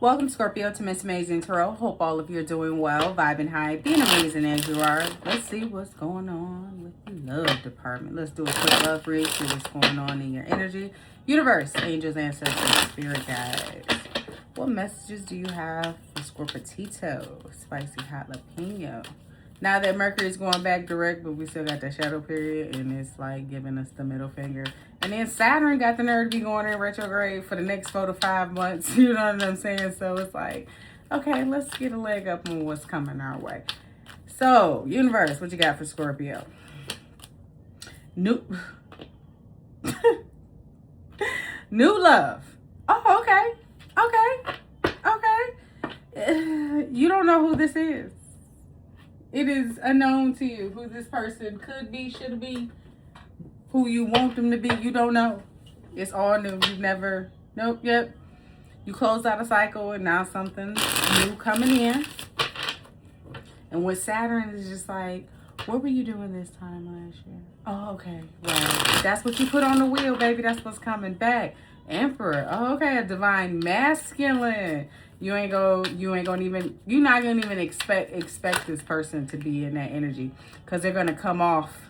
Welcome, Scorpio, to Miss Amazing Tarot. Hope all of you are doing well, vibing high, being amazing as you are. Let's see what's going on with the love department. Let's do a quick love read, see what's going on in your energy. Universe, angels, ancestors, spirit guides. What messages do you have for Scorpio? Spicy hot jalapeno. Now that Mercury is going back direct, but we still got that shadow period, and it's like giving us the middle finger. And then Saturn got the nerve to be going in retrograde for the next 4 to 5 months. You know what I'm saying? So it's like, okay, let's get a leg up on what's coming our way. So, universe, what you got for Scorpio? New love. Oh, okay. You don't know who this is. It is unknown to you who this person could be, should be, who you want them to be. You don't know. It's all new. You've never, yep. You closed out a cycle and now something new coming in. And with Saturn, it's just like, what were you doing this time last year? Oh, okay. Right. That's what you put on the wheel, baby. That's what's coming back. Emperor. Oh, okay. A divine masculine. You're not gonna even expect this person to be in that energy, because they're gonna come off.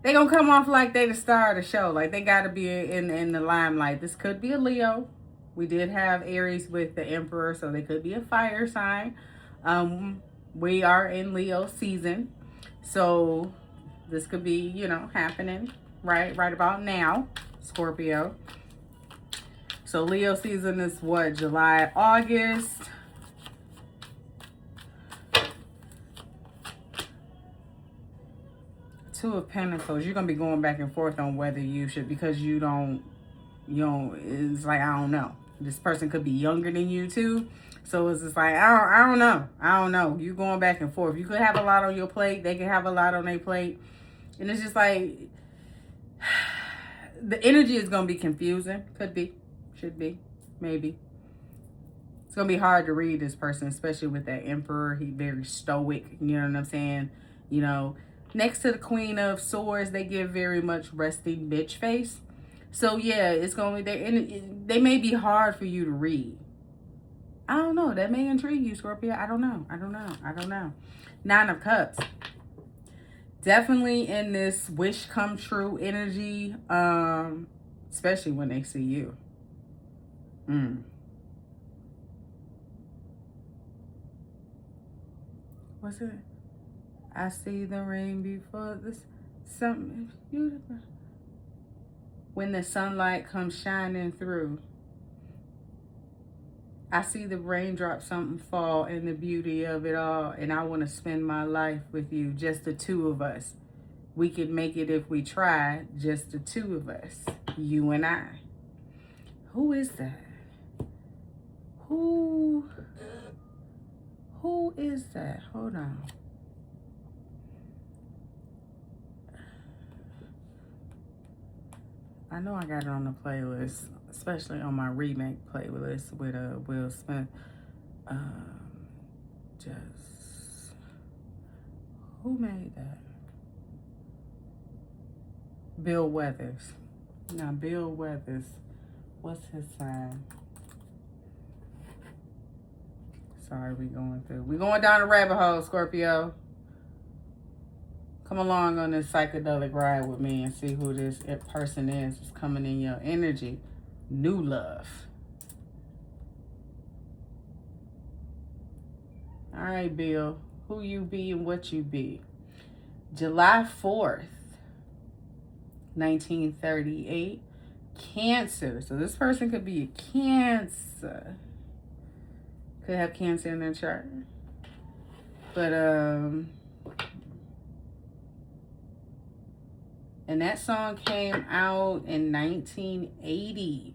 They're gonna come off like they the star of the show, like they gotta be in the limelight. This could be a Leo. We did have Aries with the Emperor, so they could be a fire sign. We are in Leo season, so this could be, happening right about now, Scorpio. So Leo season is what, July, August. Two of Pentacles. You're gonna be going back and forth on whether you should, because you don't. It's like, I don't know. This person could be younger than you too. So it's just like, I don't know. You going back and forth. You could have a lot on your plate. They could have a lot on their plate. And it's just like, the energy is going to be confusing. Could be. Should be. Maybe. It's going to be hard to read this person, especially with that Emperor. He's very stoic. You know what I'm saying? Next to the Queen of Swords, they give very much resting bitch face. So yeah, it's going to be, they may be hard for you to read. I don't know. That may intrigue you, Scorpio. I don't know. 9 of Cups. Definitely in this wish come true energy, especially when they see you. What's it? I see the rain before this. Something beautiful. When the sunlight comes shining through. I see the raindrop, something fall, and the beauty of it all. And I want to spend my life with you, just the two of us. We could make it if we try, just the two of us, you and I. Who is that? Who is that? Hold on. I know I got it on the playlist, especially on my remake playlist with Will Smith. Who made that? Bill Weathers. Now, Bill Weathers, what's his sign? Sorry, we're going down a rabbit hole, Scorpio. Come along on this psychedelic ride with me and see who this person is that's coming in your energy. New love. All right, Bill. Who you be and what you be. July 4th, 1938. Cancer. So this person could be a Cancer. Could have Cancer in their chart. But, and that song came out in 1980.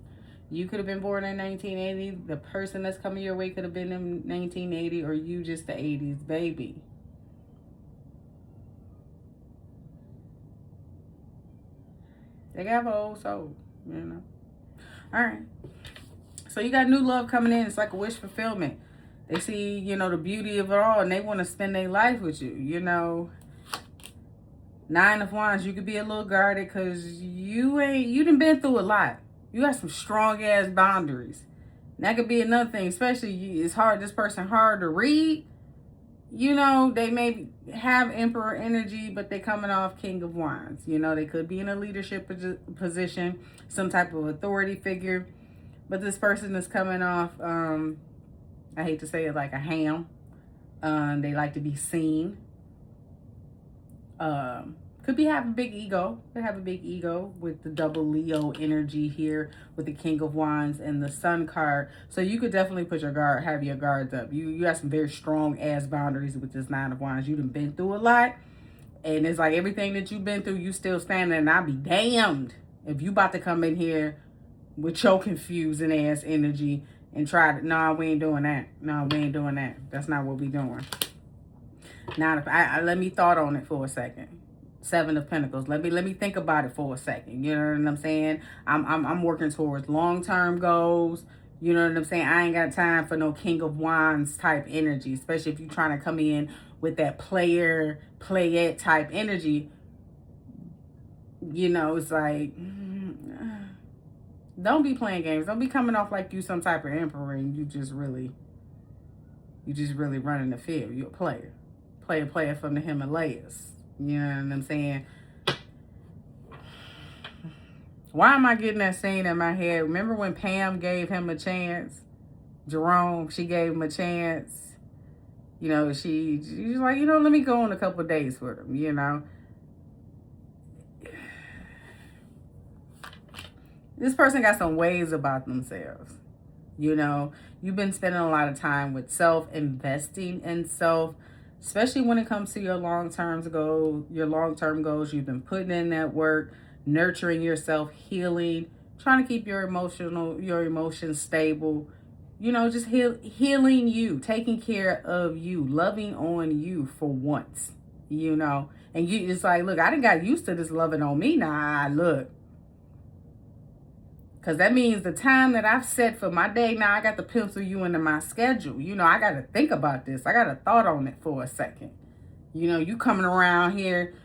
You could have been born in 1980. The person that's coming your way could have been in 1980, or you just the 80s baby. They got an old soul, All right. So you got new love coming in. It's like a wish fulfillment. They see, the beauty of it all, and they want to spend their life with you, 9 of Wands, you could be a little guarded because you done been through a lot. You got some strong ass boundaries. That could be another thing, especially it's hard, this person hard to read. You know, they may have Emperor energy, but they're coming off King of Wands. You know, they could be in a leadership position, some type of authority figure. But this person is coming off, I hate to say it, like a ham. They like to be seen. Could be have a big ego. Could have a big ego with the double Leo energy here with the King of Wands and the Sun card. So you could definitely put your guard, have your guards up. You have some very strong ass boundaries with this Nine of Wands. You done been through a lot, and it's like everything that you've been through, you still standing. And I'll be damned if you about to come in here with your confusing ass energy and try to. No, we ain't doing that. No, we ain't doing that. That's not what we doing. Now, let me thought on it for a second. Seven of Pentacles. Let me think about it for a second. You know what I'm saying? I'm working towards long-term goals. You know what I'm saying? I ain't got time for no King of Wands type energy, especially if you're trying to come in with that playette type energy. You know, it's like, don't be playing games. Don't be coming off like you some type of emperor and you just really running the field. You're a player. Player from the Himalayas. You know what I'm saying? Why am I getting that scene in my head? Remember when Pam gave him a chance? Jerome, she gave him a chance. You know, she's like, you know, let me go on a couple of dates with him, you know. This person got some ways about themselves. You know, you've been spending a lot of time with self, investing in self, especially when it comes to your long-term goals. You've been putting in that work, nurturing yourself, healing, trying to keep your emotions stable. You know, just healing you, taking care of you, loving on you for once, you know. And you just like, look, I done got used to this loving on me now. Look. Because that means the time that I've set for my day, now I got to pencil you into my schedule. You know, I got to think about this. I got to thought on it for a second. You know, you coming around here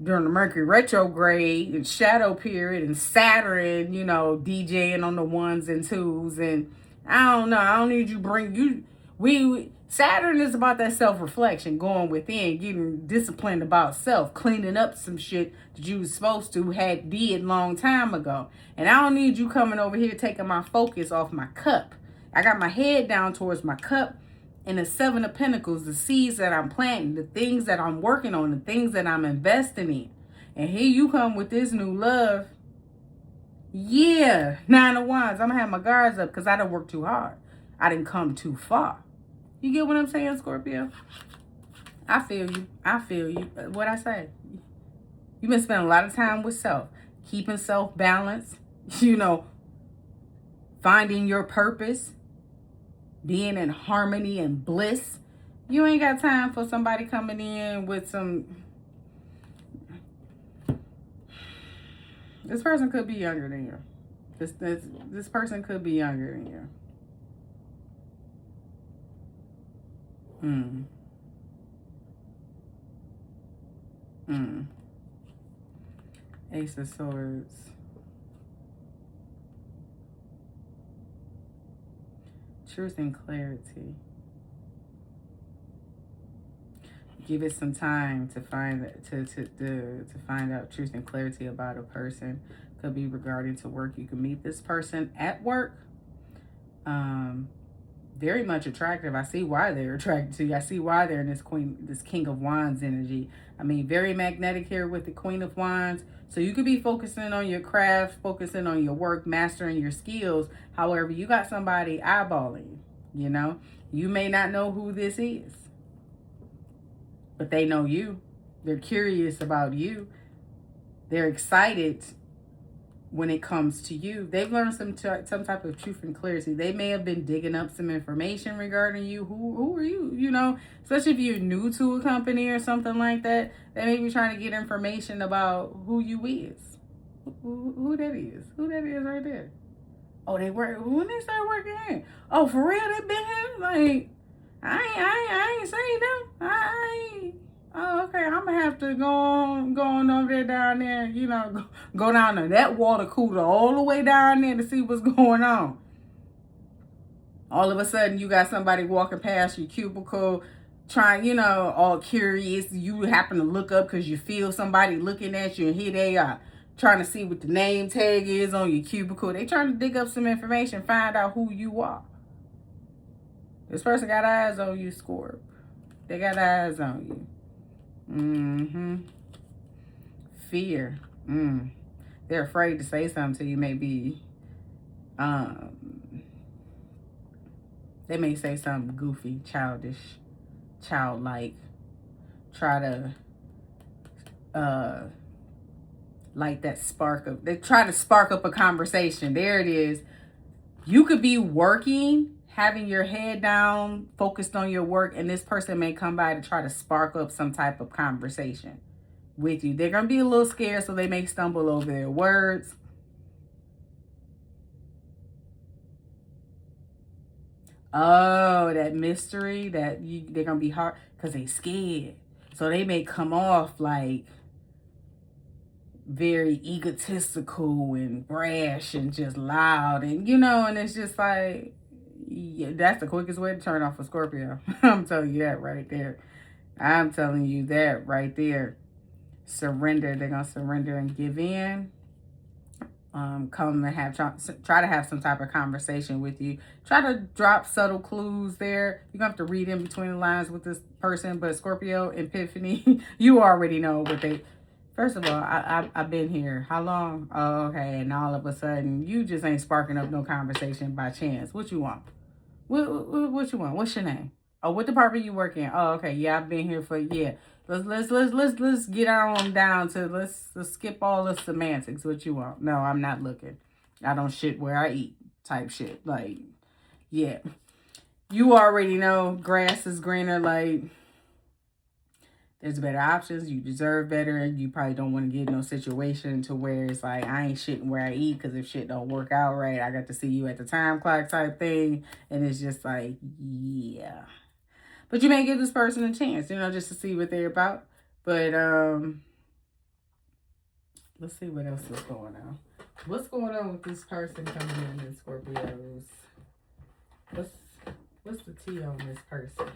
during the Mercury retrograde and shadow period and Saturn, you know, DJing on the ones and twos. And I don't know. I don't need you Saturn is about that self-reflection, going within, getting disciplined about self, cleaning up some shit that you was supposed to did long time ago. And I don't need you coming over here taking my focus off my cup. I got my head down towards my cup and the Seven of Pentacles, the seeds that I'm planting, the things that I'm working on, the things that I'm investing in. And here you come with this new love. Yeah, Nine of Wands. I'm going to have my guards up because I done worked too hard. I didn't come too far. You get what I'm saying, Scorpio? I feel you. What I say? You've been spending a lot of time with self. Keeping self balanced. You know, finding your purpose. Being in harmony and bliss. You ain't got time for somebody coming in with some... This person could be younger than you. This person could be younger than you. Ace of Swords. Truth and clarity. Give it some time to find out truth and clarity about a person. Could be regarding to work. You can meet this person at work. Very much attractive. I see why they're attracted to you. I see why they're in this King of Wands energy. I mean, very magnetic here with the Queen of Wands. So you could be focusing on your craft, focusing on your work, mastering your skills. However, you got somebody eyeballing you, you know. You may not know who this is, but they know you. They're curious about you. They're excited when it comes to you. They've learned some type of truth and clarity. They may have been digging up some information regarding you. Who are you? You know, especially if you're new to a company or something like that. They may be trying to get information about who you is. Who that is. Who that is right there. Oh, they work. When they start working here? Oh, for real? They been here? Like, I ain't seen them. Oh, okay. I'm gonna have to go on over there down there, you know, go down to that water cooler all the way down there to see what's going on. All of a sudden, you got somebody walking past your cubicle, trying, you know, all curious. You happen to look up because you feel somebody looking at you, and here they are trying to see what the name tag is on your cubicle. They trying to dig up some information, find out who you are. This person got eyes on you, Scorp. They got eyes on you. Fear. They're afraid to say something to you. Maybe they may say something goofy, childish, childlike. Try to like that spark of, they try to spark up a conversation. There it is. You could be working, having your head down, focused on your work, and this person may come by to try to spark up some type of conversation with you. They're going to be a little scared, so they may stumble over their words. Oh, that mystery, they're going to be hard because they scared. So they may come off like very egotistical and brash and just loud, and you know, and it's just like, yeah, that's the quickest way to turn off a Scorpio. I'm telling you that right there. I'm telling you that right there. Surrender. They're gonna surrender and give in. Come and try to have some type of conversation with you. Try to drop subtle clues there. You're gonna have to read in between the lines with this person, but Scorpio, epiphany, you already know what they. First of all, I've been here. How long? Oh, okay. And all of a sudden, you just ain't sparking up no conversation by chance. What you want? What you want? What's your name? Oh, what department you work in? Oh, okay. Yeah, I've been here for, yeah. Let's get on down to, let's skip all the semantics. What you want? No, I'm not looking. I don't shit where I eat type shit. Like, yeah. You already know grass is greener. Like, there's better options. You deserve better. And you probably don't want to get in no situation to where it's like, I ain't shitting where I eat, because if shit don't work out right, I got to see you at the time clock type thing. And it's just like, yeah. But you may give this person a chance, you know, just to see what they're about. But let's see what else is going on. What's going on with this person coming in Scorpios? What's the tea on this person?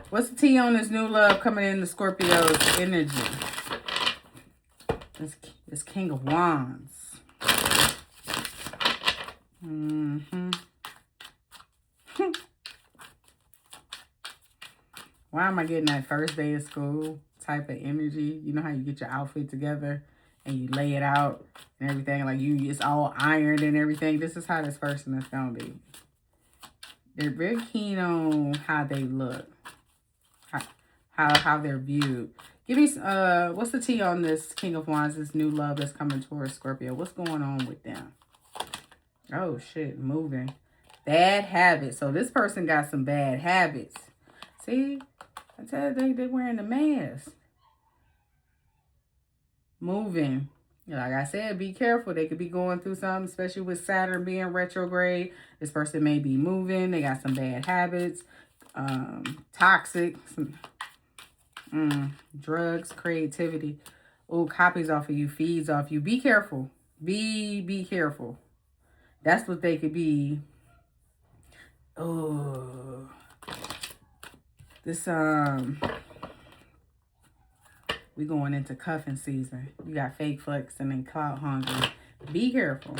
What's the tea on this new love coming in the Scorpio's energy? This King of Wands. Why am I getting that first day of school type of energy? You know how you get your outfit together and you lay it out and everything, like it's all ironed and everything. This is how this person is going to be. They're very keen on how they look. How they're viewed. Give me what's the tea on this King of Wands, this new love that's coming towards Scorpio? What's going on with them? Oh shit, moving. Bad habits. So this person got some bad habits. See, I tell you, they're wearing the mask. Moving. Like I said, be careful. They could be going through something, especially with Saturn being retrograde. This person may be moving. They got some bad habits. Toxic. Drugs, creativity. Oh, copies off of you, feeds off you. Be careful. Be careful. That's what they could be. Oh, this we going into cuffing season. You got fake flexing and clout hungry. Be careful.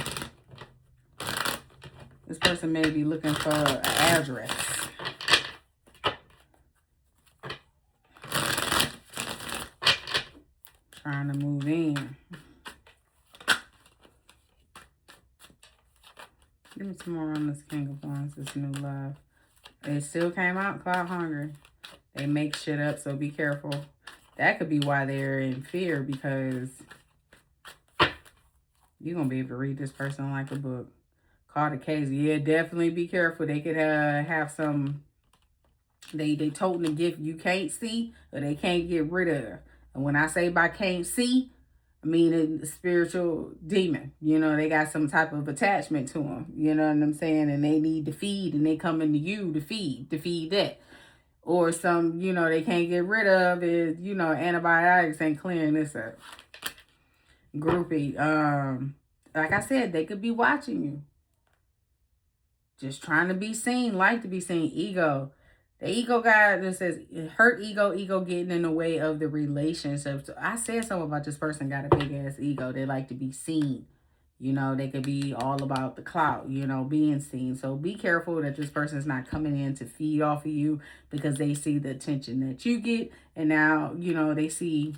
This person may be looking for an address. Trying to move in. Give me some more on this King of Wands, this new love. They still came out clout hungry. They make shit up, so be careful. That could be why they're in fear, because you're going to be able to read this person like a book. Call the case. Yeah, definitely be careful. They could have some, they toting a gift you can't see or they can't get rid of. And when I say by can't see, I mean a spiritual demon. You know, they got some type of attachment to them. You know what I'm saying? And they need to feed, and they coming to you to feed that. Or some, you know, they can't get rid of is, you know, antibiotics ain't clearing this up. Groupie. Like I said, they could be watching you. just trying to be seen, like to be seen. Ego. The ego guy that says hurt ego, ego getting in the way of the relationship. So I said something about this person got a big ass ego. They like to be seen. You know, they could be all about the clout, you know, being seen. So be careful that this person is not coming in to feed off of you because they see the attention that you get. And now, you know, they see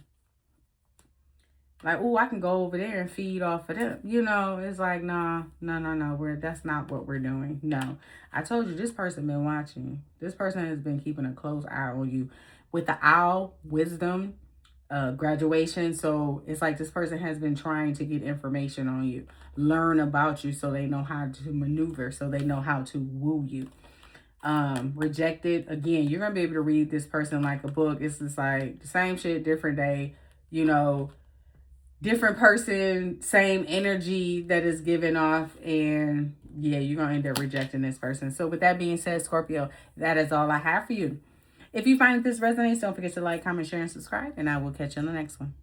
like, oh, I can go over there and feed off of them. You know, it's like, nah, no. That's not what we're doing. No. I told you, this person been watching. This person has been keeping a close eye on you. With the owl, wisdom, graduation. So it's like this person has been trying to get information on you. Learn about you so they know how to maneuver. So they know how to woo you. Rejected. Again, you're going to be able to read this person like a book. It's just like the same shit, different day. You know, different person, same energy that is given off, and yeah, you're gonna end up rejecting this person. So with that being said, Scorpio, that is all I have for you. If you find this resonates, don't forget to like, comment, share, and subscribe, and I will catch you on the next one.